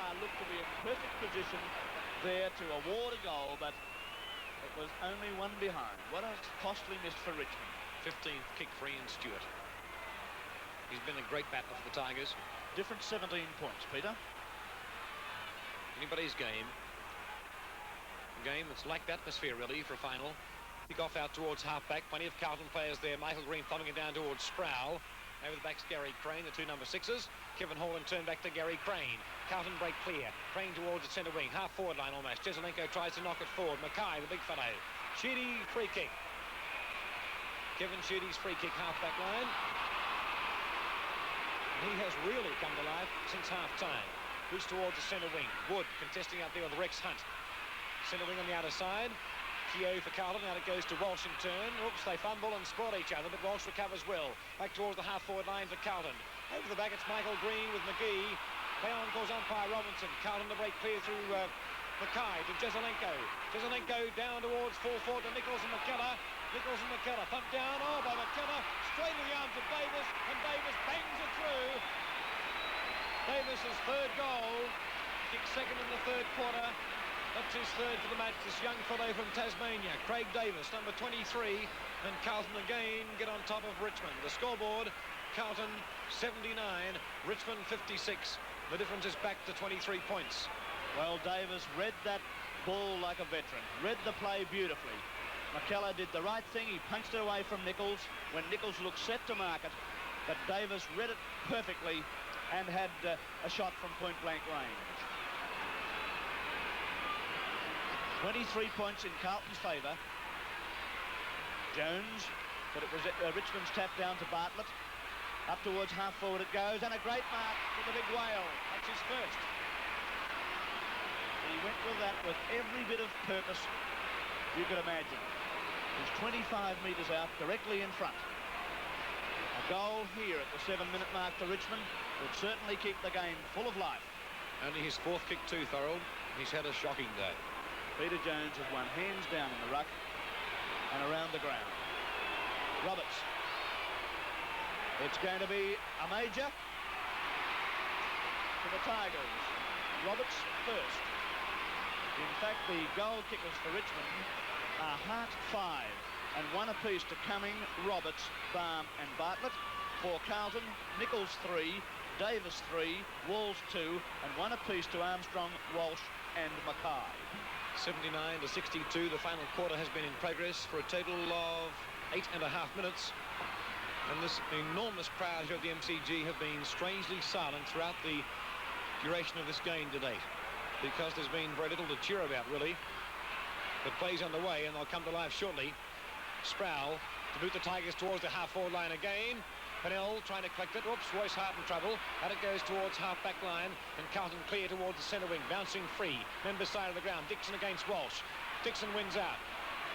umpire looked to be in perfect position there to award a goal, but it was only one behind. What a costly miss for Richmond. 15th kick for Ian Stewart. He's been a great battler for the Tigers. Different 17 points, Peter. Anybody's game. A game that's like the atmosphere, really, for a final. Kick off out towards half-back. Plenty of Carlton players there. Michael Green thumbing it down towards Sproul. Over the back's Gary Crane, the two number 6s. Kevin Hall and turn back to Gary Crane. Carlton break clear. Crane towards the centre wing. Half-forward line almost. Jezelenko tries to knock it forward. Mackay, the big fellow. Sheedy, free kick. Kevin Sheedy's free kick, half-back line. And he has really come to life since half-time. Boots towards the centre wing. Wood contesting out there with Rex Hunt. Centre wing on the outer side. Keogh for Carlton. Out it goes to Walsh in turn. Oops, they fumble and spoil each other, but Walsh recovers well. Back towards the half-forward line for Carlton. Over the back, it's Michael Green with McGee. Play on calls umpire Robinson. Carlton to break clear through Mackay to Jezelenko. Jezelenko down towards full forward to Nichols and McKellar. Nichols and McKellar. Thumped down. Oh, by McKellar. Straight into the arms of Davis. And Davis bangs it through. Davis's third goal. Kicked second in the third quarter. That's his third for the match, this young fellow from Tasmania, Craig Davis, number 23, and Carlton again get on top of Richmond. The scoreboard, Carlton 79, Richmond 56. The difference is back to 23 points. Well, Davis read that ball like a veteran, read the play beautifully. McKellar did the right thing. He punched it away from Nichols when Nichols looked set to mark it, but Davis read it perfectly and had a shot from point-blank range. 23 points in Carlton's favour. Jones, but it was Richmond's tap down to Bartlett. Up towards half-forward it goes, and a great mark for the big whale. That's his first. He went with that with every bit of purpose you could imagine. He's 25 metres out, directly in front. A goal here at the 7-minute mark for Richmond would certainly keep the game full of life. Only his fourth kick too, Thorold. He's had a shocking day. Peter Jones has won hands down in the ruck and around the ground. Roberts. It's going to be a major for the Tigers. Roberts first. In fact, the goal kickers for Richmond are Hart 5 and one apiece to Cumming, Roberts, Baum and Bartlett. For Carlton, Nichols 3, Davis 3, Walls 2 and one apiece to Armstrong, Walsh and Mackay. 79 to 62. The final quarter has been in progress for a total of 8.5 minutes. And this enormous crowd here at the MCG have been strangely silent throughout the duration of this game to date, because there's been very little to cheer about, really. The play's underway, and they'll come to life shortly. Sproul to boot the Tigers towards the half-forward line again. Pennell trying to collect it. Oops, Royce Hart in trouble. Out it goes towards half-back line. And Carlton clear towards the centre wing. Bouncing free. Member side of the ground. Dixon against Walsh. Dixon wins out.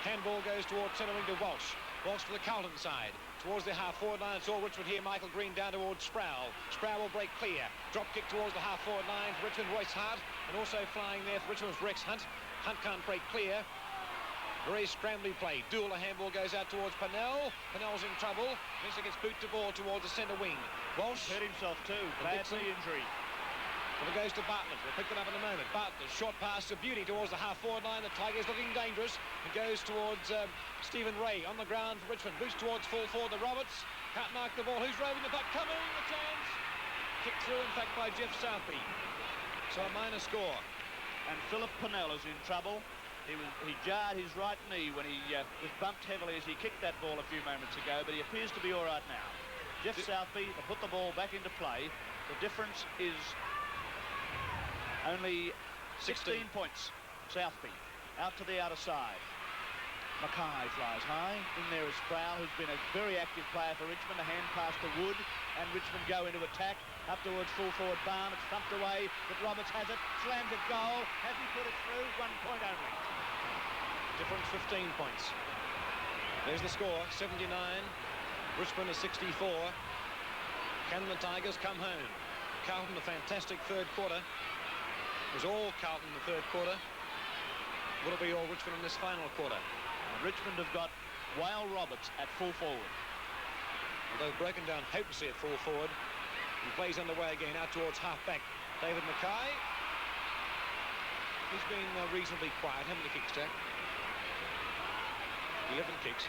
Handball goes towards centre wing to Walsh. Walsh to the Carlton side. Towards the half-forward line. It's all Richmond here. Michael Green down towards Sproul. Sproul will break clear. Drop kick towards the half-forward line for Richmond. Royce Hart. And also flying there for Richmond's Rex Hunt. Hunt can't break clear. Very scrambly play. Duel, a handball goes out towards Pennell. Pennell's in trouble. Eventually gets boot to ball towards the centre wing. Walsh hurt himself too. Bad knee injury. Well, it goes to Bartlett. We'll pick it up in a moment. Bartlett, short pass to Beauty towards the half-forward line. The Tigers looking dangerous. It goes towards Stephen Ray on the ground for Richmond. Boots towards full forward to Roberts. Can't mark the ball. Who's roving the puck? Coming, the chance. Kicked through, in fact, by Jeff Southby. So a minor score. And Philip Pennell is in trouble. He jarred his right knee when he was bumped heavily as he kicked that ball a few moments ago, but he appears to be all right now. Jeff Southby to put the ball back into play. The difference is only 16 points. Southby out to the outer side. Mackay flies high. In there is Sproul, who's been a very active player for Richmond. A hand pass to Wood, and Richmond go into attack. Up towards full forward Baum. It's thumped away, but Roberts has it. Slams it goal. Has he put it through? 1 point only. Difference 15 points. There's the score, 79. Richmond is 64. Can the Tigers come home? Carlton, a fantastic third quarter. It was all Carlton in the third quarter. Will it be all Richmond in this final quarter? And Richmond have got Whale Roberts at full forward. Well, they've broken down hopelessly at full forward. He plays underway again, out towards half-back. David Mackay. He's been reasonably quiet. How many kicks, Jack? 11 kicks.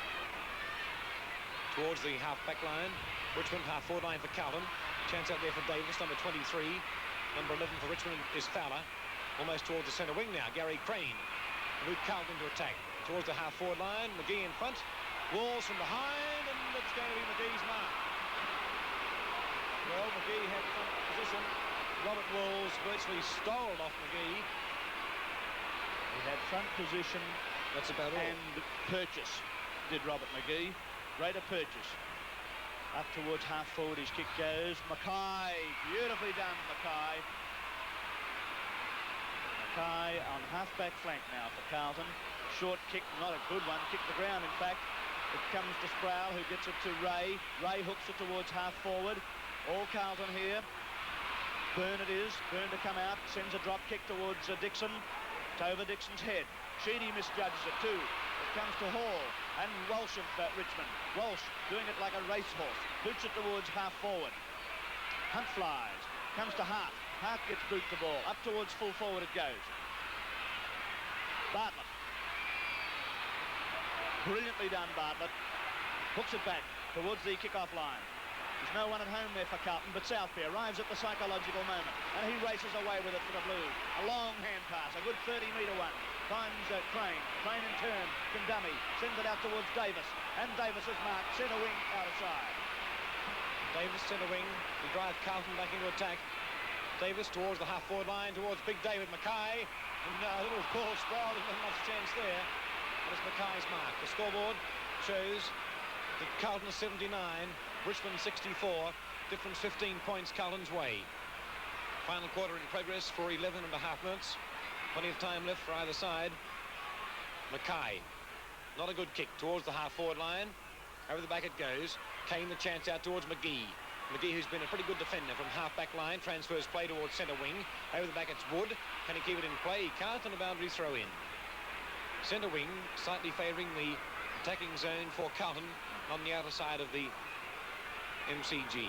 Towards the half-back line. Richmond half-forward line for Carlton. Chance out there for Davis, number 23. Number 11 for Richmond is Fowler. Almost towards the centre wing now. Gary Crane. Luke Carlton to attack. Towards the half-forward line. McGee in front. Walls from behind, and it's going to be McGee's mark. Well, McGee had front position. Robert Walls virtually stole it off McGee. He had front position. That's about all. And purchase, did Robert McGee. Rate of purchase. Up towards half forward, his kick goes. Mackay, beautifully done, Mackay. Mackay on half-back flank now for Carlton. Short kick, not a good one. Kick the ground, in fact. It comes to Sproul, who gets it to Ray. Ray hooks it towards half-forward. All Carlton here. Byrne it is. Byrne to come out. Sends a drop kick towards Dixon. It's over Dixon's head. Sheedy misjudges it too. It comes to Hall. And Walsh of Richmond. Walsh doing it like a racehorse. Boots it towards half-forward. Hunt flies. Comes to Hart. Hart gets boot the ball. Up towards full forward it goes. Bartlett. Brilliantly done, Bartlett. Hooks it back towards the kick-off line. There's no one at home there for Carlton, but Southby arrives at the psychological moment, and he races away with it for the Blues. A long hand pass, a good 30-metre one. Finds Crane. Crane in turn can dummy. Sends it out towards Davis, and Davis is marked centre wing out of side. Davis centre wing. He drives Carlton back into attack. Davis towards the half-forward line, towards big David Mackay. And a little ball sprawl, there's not much chance there. But it's Mackay's mark. The scoreboard shows that Carlton 79, Richmond 64. Difference 15 points Carlton's way. Final quarter in progress for 11 and a half minutes. Plenty of time left for either side. Mackay. Not a good kick towards the half-forward line. Over the back it goes. Kane the chance out towards McGee. McGee, who's been a pretty good defender from half-back line, transfers play towards centre wing. Over the back it's Wood. Can he keep it in play? He can't, and a boundary throw in. Centre wing slightly favouring the attacking zone for Carlton on the outer side of the MCG.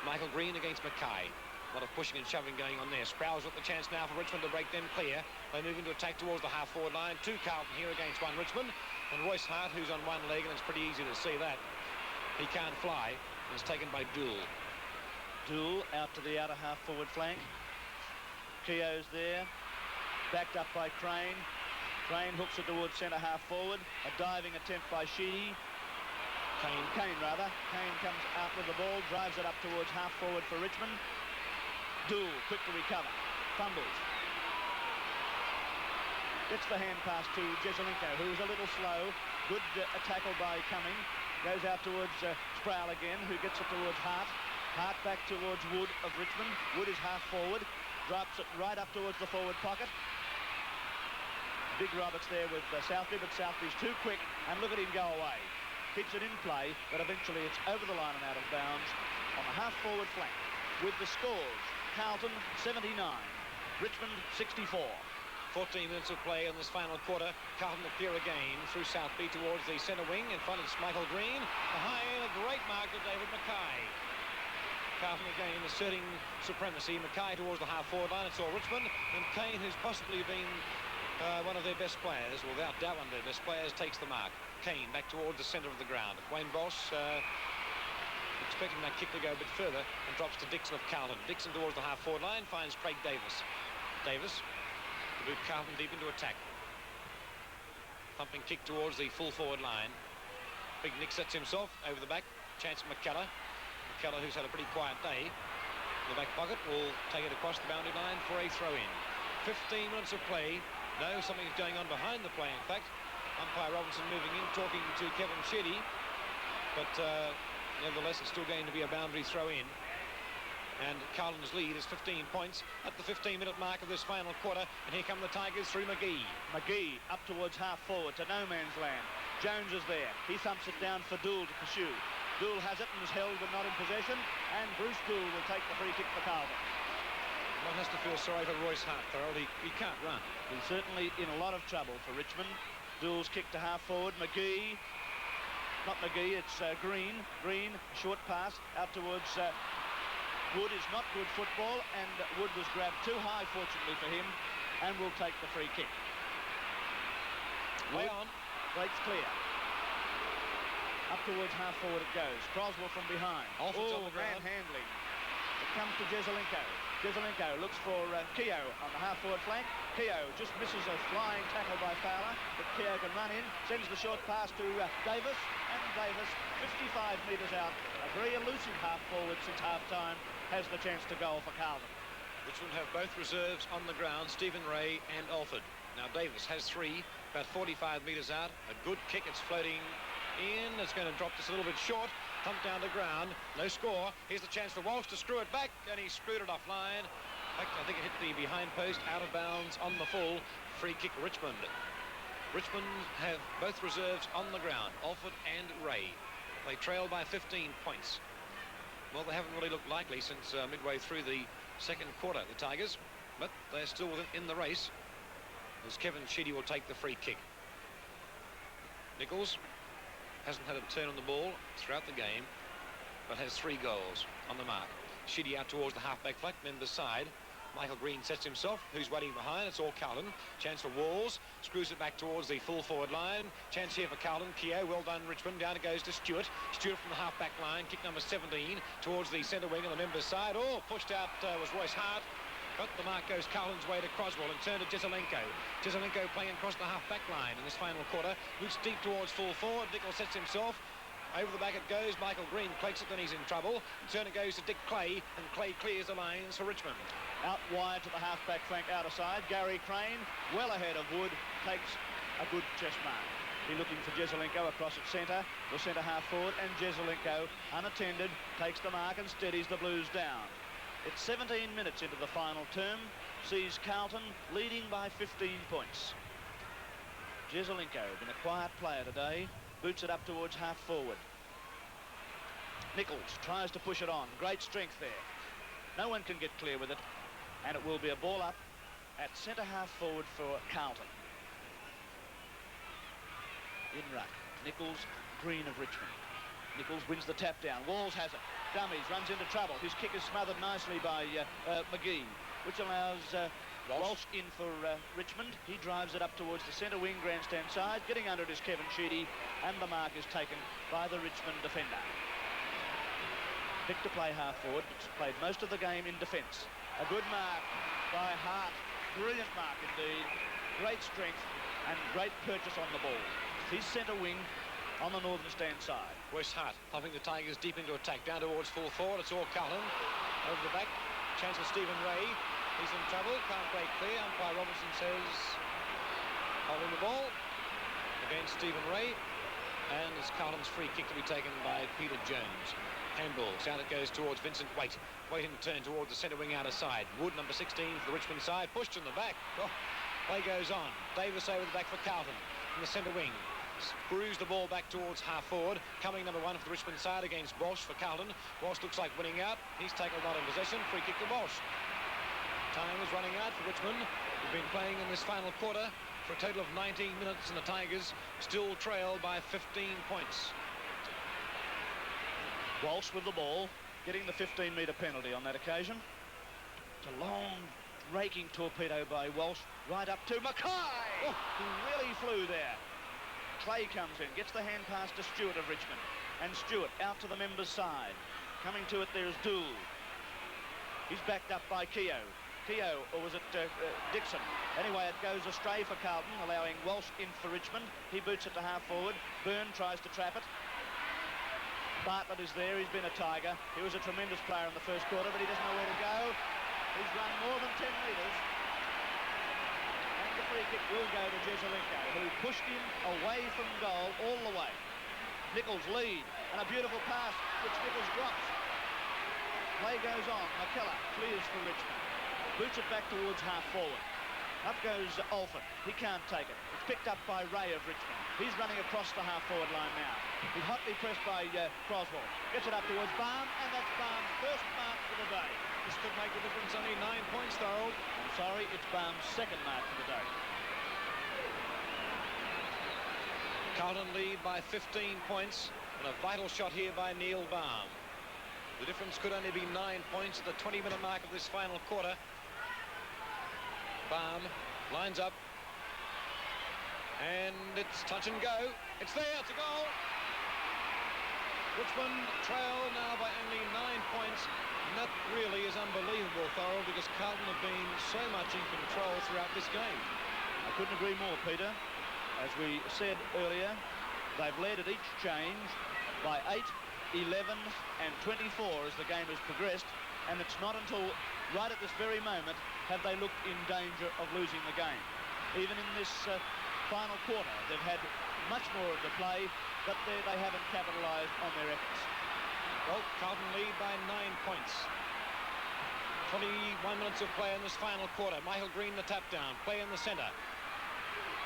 Michael Green against Mackay. A lot of pushing and shoving going on there. Sproul's got the chance now for Richmond to break them clear. They move into attack towards the half-forward line. Two Carlton here against one Richmond. And Royce Hart, who's on one leg, and it's pretty easy to see that. He can't fly. It's taken by Dool. Dool out to the outer half-forward flank. Keogh's there. Backed up by Crane. Crane hooks it towards centre half-forward. A diving attempt by Sheedy. Kane rather. Kane comes out with the ball, drives it up towards half-forward for Richmond. Dool, quick to recover. Fumbles. Gets the hand pass to Jezelenko, who's a little slow. Good tackle by Cumming. Goes out towards Sproul again, who gets it towards Hart. Hart back towards Wood of Richmond. Wood is half-forward. Drops it right up towards the forward pocket. Big Roberts there with Southby, but Southby's too quick, and look at him go away. Keeps it in play, but eventually it's over the line and out of bounds on the half-forward flank. With the scores, Carlton 79, Richmond 64. 14 minutes of play in this final quarter. Carlton to clear again through Southby towards the centre wing. In front is Michael Green. Behind, a great mark to David Mackay. Carlton again asserting supremacy. Mackay towards the half-forward line. It's all Richmond. And Kane, who's possibly been one of their best players, or without doubt one of their best players, takes the mark. Kane back towards the centre of the ground. Wayne Boss expecting that kick to go a bit further and drops to Dixon of Carlton. Dixon towards the half-forward line finds Craig Davis. Davis to move Carlton deep into attack. Pumping kick towards the full forward line. Big Nick sets himself over the back. Chance McKellar. McKellar, who's had a pretty quiet day. The back pocket will take it across the boundary line for a throw-in. 15 minutes of play. No, something's going on behind the play, in fact. Umpire Robinson moving in, talking to Kevin Sheedy. But nevertheless, it's still going to be a boundary throw-in. And Carlton's lead is 15 points at the 15-minute mark of this final quarter. And here come the Tigers through McGee. McGee up towards half-forward to no man's land. Jones is there. He thumps it down for Dool to pursue. Dool has it and is held but not in possession. And Bruce Dool will take the free kick for Carlton. One has to feel sorry for Royce Hart, though. He can't run. He's certainly in a lot of trouble for Richmond. Dool's kick to half-forward. McGee. Not McGee, it's Green. Green, short pass out towards... Wood is not good football, and Wood was grabbed too high, fortunately for him, and will take the free kick. Way on. Breaks clear. Up towards half forward it goes. Croswell from behind. Alford's on the ground. Handling. It comes to Jezelenko. Jezelenko looks for Keogh on the half forward flank. Keogh just misses a flying tackle by Fowler, but Keogh can run in, sends the short pass to Davis, and Davis, 55 metres out, a very elusive half forward since half time, has the chance to goal for Carlton. Richmond have both reserves on the ground, Stephen Ray and Alford. Now Davis has 3, about 45 metres out. A good kick, it's floating in. It's going to drop just a little bit short. Thumped down the ground. No score. Here's the chance for Walsh to screw it back, and he screwed it offline. In fact, I think it hit the behind post, out of bounds on the full. Free kick Richmond. Richmond have both reserves on the ground, Alford and Ray. They trail by 15 points. Well, they haven't really looked likely since midway through the second quarter, the Tigers, but they're still in the race, as Kevin Sheedy will take the free kick. Nichols hasn't had a turn on the ball throughout the game, but has 3 goals on the mark. Sheedy out towards the half-back flank, members side. Michael Green sets himself. Who's waiting behind? It's all Carlton. Chance for Walls. Screws it back towards the full forward line. Chance here for Carlton. Keogh, well done, Richmond. Down it goes to Stewart. Stewart from the half-back line. Kick number 17 towards the centre wing on the members side. Oh, pushed out was Royce Hart. But the mark goes Carlton's way to Croswell and turn to Jezelenko. Jezelenko playing across the half-back line in this final quarter. Moves deep towards full forward. Nichols sets himself. Over the back it goes. Michael Green cleats it, then he's in trouble. Turn it goes to Dick Clay, and Clay clears the lanes for Richmond. Out wide to the half-back flank, outer side. Gary Crane, well ahead of Wood, takes a good chest mark. Be looking for Jezelenko across at centre, the centre half forward, and Jezelenko, unattended, takes the mark and steadies the Blues down. It's 17 minutes into the final term, sees Carlton leading by 15 points. Jezelenko, been a quiet player today, boots it up towards half forward. Nichols tries to push it on, great strength there. No one can get clear with it, and it will be a ball up at centre half forward for Carlton. In ruck, Nichols, Green of Richmond. Nichols wins the tap down. Walls has it. Dummies, runs into trouble. His kick is smothered nicely by McGee, which allows Walsh in for Richmond. He drives it up towards the centre wing grandstand side. Getting under it is Kevin Sheedy, and the mark is taken by the Richmond defender. Picked to play half forward, but played most of the game in defence. A good mark by Hart. Brilliant mark indeed. Great strength and great purchase on the ball. His centre wing on the northern stand side. Royce Hart pumping the Tigers deep into attack. Down towards full forward. It's all Carlton. Over the back. Chance for Stephen Ray. He's in trouble. Can't break clear. Umpire Robertson says holding the ball against Stephen Ray. And it's Carlton's free kick to be taken by Peter Jones. Handballs. Out it goes towards Vincent Waite. Waite in turn towards the centre wing outer side. Wood, number 16 for the Richmond side. Pushed in the back. Oh, play goes on. Davis over the back for Carlton in the centre wing. Screws the ball back towards half forward. Coming number 1 for the Richmond side against Walsh for Carlton. Walsh looks like winning out. He's taken not in possession. Free kick to Walsh. Time is running out for Richmond. We've been playing in this final quarter for a total of 19 minutes, and the Tigers still trail by 15 points. Walsh with the ball, getting the 15-metre penalty on that occasion. It's a long, raking torpedo by Walsh, right up to Mackay. Oh, he really flew there. Clay comes in, gets the hand pass to Stewart of Richmond, and Stewart out to the members' side. Coming to it there is Dool. He's backed up by Keogh. Keogh, or was it Dixon? Anyway, it goes astray for Carlton, allowing Walsh in for Richmond. He boots it to half forward. Byrne tries to trap it. Bartlett is there. He's been a Tiger. He was a tremendous player in the first quarter, but he doesn't know where to go. He's run more than 10 metres. And the free kick will go to Jezelenko, who pushed him away from goal all the way. Nichols lead, and a beautiful pass, which Nichols drops. Play goes on. McKellar clears for Richmond. Boots it back towards half forward. Up goes Alford. He can't take it. It's picked up by Ray of Richmond. He's running across the half-forward line now. He's hotly pressed by Croswell. Gets it up towards Baum, and that's Baum's first mark for the day. This could make the difference. Only 9 points, though. I'm sorry, it's Baum's second mark for the day. Carlton lead by 15 points, and a vital shot here by Neil Baum. The difference could only be 9 points at the 20-minute mark of this final quarter. Baum lines up. And it's touch and go. It's there. It's a goal. Richmond trail now by only 9 points. And that really is unbelievable, Thurl, because Carlton have been so much in control throughout this game. I couldn't agree more, Peter. As we said earlier, they've led at each change by 8, 11 and 24 as the game has progressed. And it's not until right at this very moment have they looked in danger of losing the game. Even in this final quarter, they've had much more of the play, but they haven't capitalised on their efforts. Well, Carlton lead by 9 points. 21 minutes of play in this final quarter. Michael Green, the tap down. Play in the centre.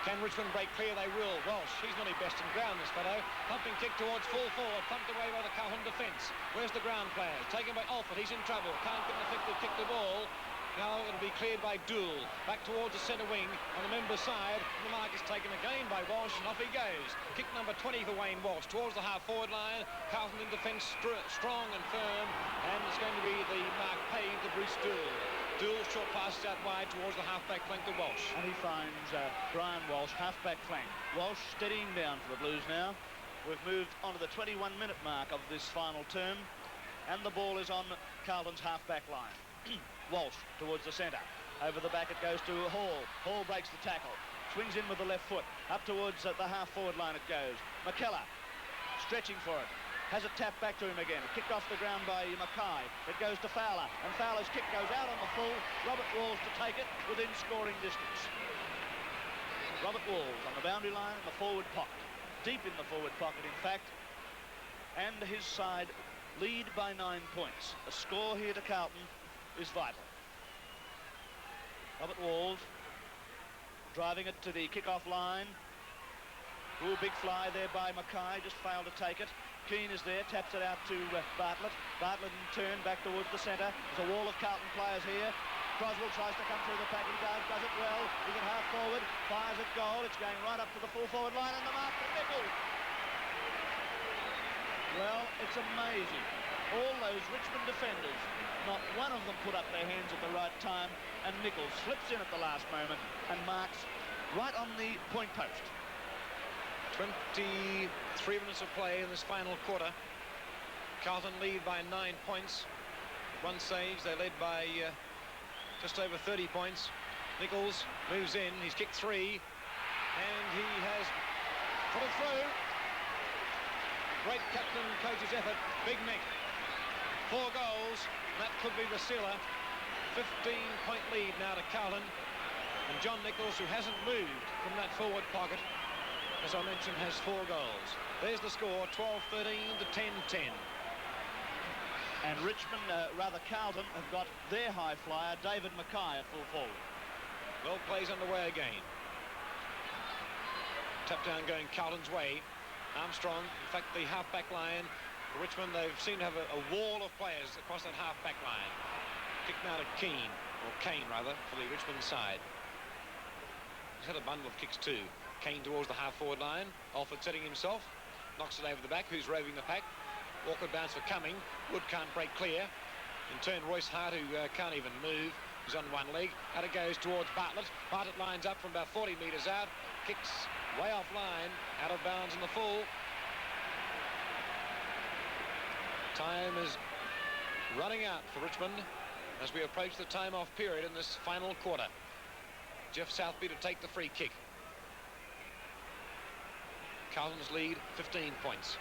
Can Richmond break clear? They will. Walsh, he's nearly best in ground, this fellow. Pumping kick towards full forward. Pumped away by the Carlton defence. Where's the ground player? Taken by Alford. He's in trouble. Can't get an effective kick the ball. Now it'll be cleared by Dool. Back towards the centre wing on the member side. The mark is taken again by Walsh, and off he goes. Kick number 20 for Wayne Walsh towards the half-forward line. Carlton in defence strong and firm, and it's going to be the mark paid to Bruce Dool. Dool short passes out wide towards the half-back flank to Walsh. And he finds Brian Walsh, half-back flank. Walsh steadying down for the Blues now. We've moved on to the 21-minute mark of this final term, and the ball is on Carlton's half-back line. Walsh towards the centre. Over the back it goes to Hall. Hall breaks the tackle. Swings in with the left foot. Up towards the half-forward line it goes. McKellar stretching for it. Has it tapped back to him again. Kicked off the ground by Mackay. It goes to Fowler. And Fowler's kick goes out on the full. Robert Walls to take it within scoring distance. Robert Walls on the boundary line in the forward pocket. Deep in the forward pocket, in fact. And his side lead by 9 points. A score here to Carlton is vital. Robert Walls driving it to the kick-off line. Ooh, big fly there by Mackay, just failed to take it. Keane is there, taps it out to Bartlett. Bartlett in turn back towards the centre. There's a wall of Carlton players here. Croswell tries to come through the pack. He does it well. He's at half forward, fires at goal. It's going right up to the full forward line, and the mark for Nichols. Well, it's amazing. All those Richmond defenders, not one of them put up their hands at the right time, and Nichols slips in at the last moment and marks right on the point post. 23 minutes of play in this final quarter. Carlton lead by 9 points. One stage, they led by just over 30 points. Nichols moves in, he's kicked 3, and he has put it through. Great captain, coach's effort. Big Nick. 4 goals. That could be the sealer. 15-point lead now to Carlton. And John Nichols, who hasn't moved from that forward pocket, as I mentioned, has 4 goals. There's the score, 12-13 to 10-10. And Richmond, Carlton, have got their high flyer, David Mackay, at full forward. Well, plays underway again. Tap down going Carlton's way. Armstrong, in fact, the half-back line for Richmond, they seem to have a wall of players across that half-back line. Kick now to Keane, or Kane rather, for the Richmond side. He's had a bundle of kicks too. Kane towards the half-forward line. Alford setting himself, knocks it over the back. Who's roving the pack? Awkward bounce for Cumming. Wood can't break clear. In turn, Royce Hart, who can't even move, is on one leg. Out it goes towards Bartlett. Bartlett lines up from about 40 metres out. Kicks way off line, out of bounds in the full. Time is running out for Richmond as we approach the time-off period in this final quarter. Jeff Southby to take the free kick. Carlton's lead, 15 points.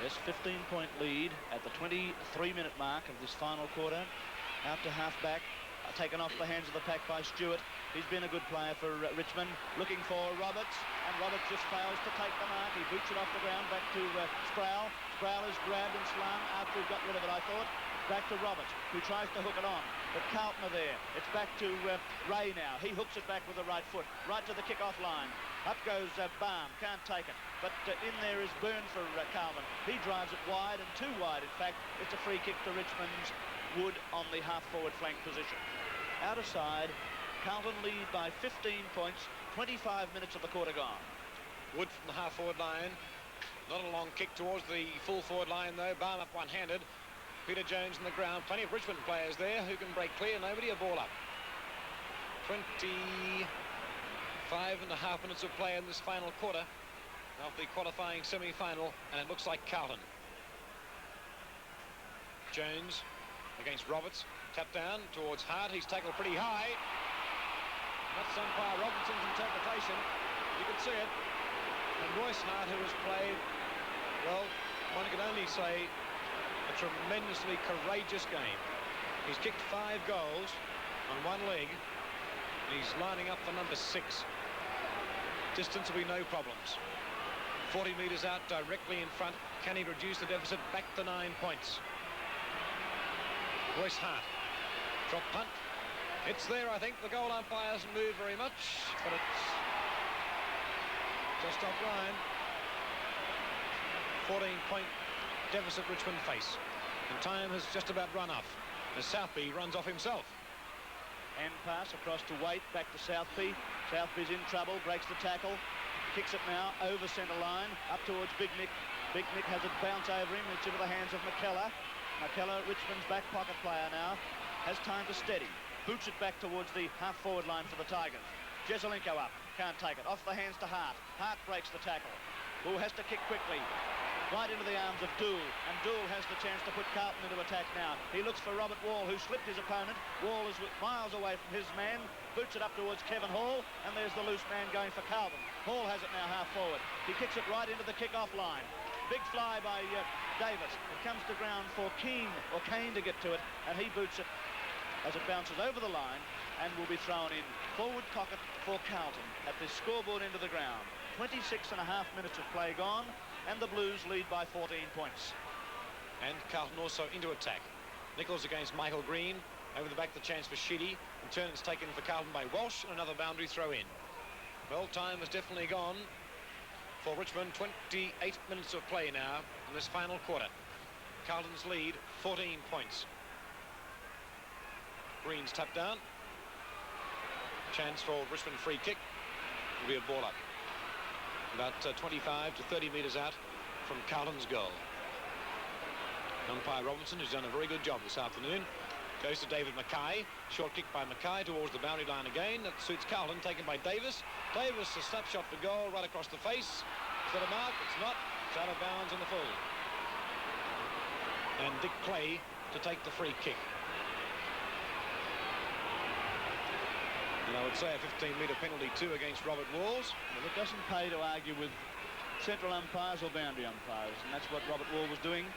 Yes, 15-point lead at the 23-minute mark of this final quarter. Out to half-back, taken off the hands of the pack by Stewart. He's been a good player for Richmond. Looking for Roberts, and Roberts just fails to take the mark. He boots it off the ground back to Sproul. Sproul is grabbed and slung after he got rid of it, I thought. Back to Roberts, who tries to hook it on. But Carlton are there. It's back to Ray now. He hooks it back with the right foot, right to the kick-off line. Up goes Baum, can't take it. But in there is Byrne for Carlton. He drives it wide, and too wide, in fact. It's a free kick to Richmond's Wood on the half-forward flank position. Out of side, Carlton lead by 15 points, 25 minutes of the quarter gone. Wood from the half-forward line. Not a long kick towards the full-forward line, though. Baum up one-handed. Peter Jones in the ground. Plenty of Richmond players there who can break clear. Nobody a ball up. 25.5 minutes of play in this final quarter of the qualifying semi-final, and it looks like Carlton. Jones against Roberts, tap down towards Hart. He's tackled pretty high. That's umpire Robinson's interpretation. You can see it. And Royce Hart, who has played, well, one can only say a tremendously courageous game. He's kicked 5 goals on one leg. He's lining up for number 6. Distance will be no problems. 40 metres out, directly in front. Can he reduce the deficit back to 9 points? Royce Hart. Drop punt. It's there, I think. The goal umpire hasn't moved very much, but it's just offline. 14-point deficit Richmond face. And time has just about run off as Southby runs off himself. Hand pass across to Waite, back to Southby. Southby's in trouble, breaks the tackle. Kicks it now over centre line, up towards Big Nick. Big Nick has it bounce over him. It's into the hands of McKellar. McKellar, Richmond's back pocket player now, has time to steady. Boots it back towards the half-forward line for the Tigers. Jezelenko up, can't take it. Off the hands to Hart. Hart breaks the tackle. Who has to kick quickly. Right into the arms of Dool, and Dool has the chance to put Carlton into attack now. He looks for Robert Wall, who slipped his opponent. Wall is miles away from his man, boots it up towards Kevin Hall, and there's the loose man going for Carlton. Hall has it now half forward. He kicks it right into the kick-off line. Big fly by Davis. It comes to ground for Kane to get to it, and he boots it as it bounces over the line and will be thrown in. Forward pocket for Carlton at this scoreboard into the ground. 26.5 minutes of play gone, and the Blues lead by 14 points. And Carlton also into attack. Nichols against Michael Green. Over the back, the chance for Sheedy. In turn, it's taken for Carlton by Walsh, and another boundary throw in. Well, time has definitely gone for Richmond. 28 minutes of play now in this final quarter. Carlton's lead, 14 points. Green's tap down. Chance for Richmond free kick. Will be a ball up. About 25 to 30 metres out from Carlton's goal. Umpire Robinson, who's done a very good job this afternoon, goes to David Mackay. Short kick by Mackay towards the boundary line again. That suits Carlton, taken by Davis. Davis, a snapshot for goal right across the face. Is that a mark? It's not. It's out of bounds in the full. And Dick Clay to take the free kick. And I would say a 15-metre penalty too against Robert Walls. Well, it doesn't pay to argue with central umpires or boundary umpires, and that's what Robert Wall was doing.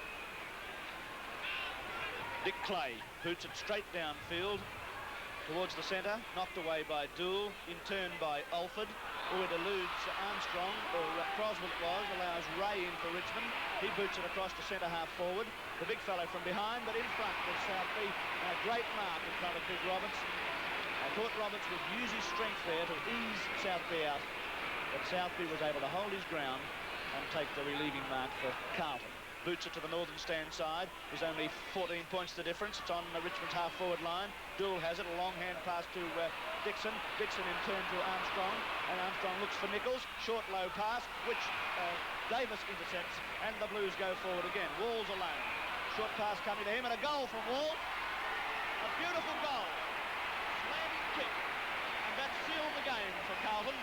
Dick Clay boots it straight downfield towards the centre, knocked away by Dool, in turn by Alford, who it eludes Armstrong, or Croswell it was, allows Ray in for Richmond. He boots it across to centre half forward. The big fellow from behind, but in front was Southby. A great mark in front of Chris Roberts. I thought Roberts would use his strength there to ease Southby out, but Southby was able to hold his ground and take the relieving mark for Carlton. Boots it to the northern stand side. There's only 14 points the difference. It's on Richmond's half-forward line. Dool has it. A long hand pass to Dixon. Dixon in turn to Armstrong. And Armstrong looks for Nichols. Short, low pass, which Davis intercepts. And the Blues go forward again. Wall's alone. Short pass coming to him. And a goal from Wall. A beautiful goal. Slamming kick. And that sealed the game for Carlton.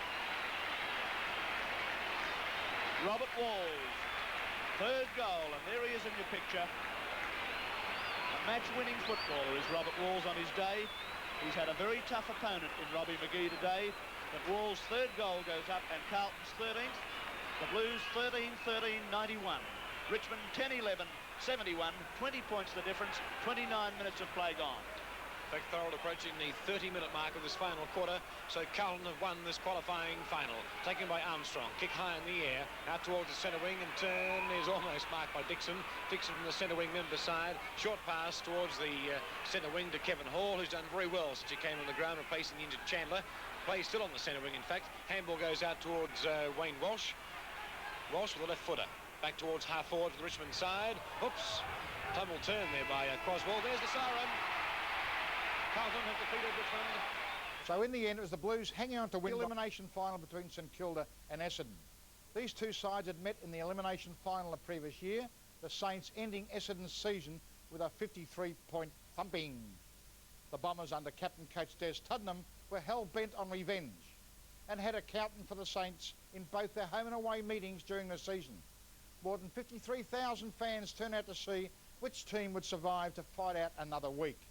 Robert Walls. Third goal, and there he is in your picture. A match-winning footballer is Robert Walls on his day. He's had a very tough opponent in Robbie McGee today, but Walls' third goal goes up, and Carlton's 13th. The Blues 13-13, 91. Richmond 10-11, 71. 20 points the difference, 29 minutes of play gone. Beckthorold approaching the 30-minute mark of this final quarter, so Carlton have won this qualifying final. Taken by Armstrong, kick high in the air, out towards the centre wing, and turn is almost marked by Dixon. Dixon from the centre wing member side, short pass towards the centre wing to Kevin Hall, who's done very well since he came on the ground, replacing the injured Chandler. Plays still on the centre wing, in fact. Handball goes out towards Wayne Walsh. Walsh with a left footer. Back towards half forward for the Richmond side. Oops. Tumble turn there by Croswell. There's the siren. Carlton have defeated Richmond. So in the end, it was the Blues hanging on to win the elimination final between St Kilda and Essendon. These two sides had met in the elimination final the previous year, the Saints ending Essendon's season with a 53-point thumping. The Bombers under captain coach Des Tuddenham were hell-bent on revenge and had a Carlton for the Saints in both their home and away meetings during the season. More than 53,000 fans turned out to see which team would survive to fight out another week.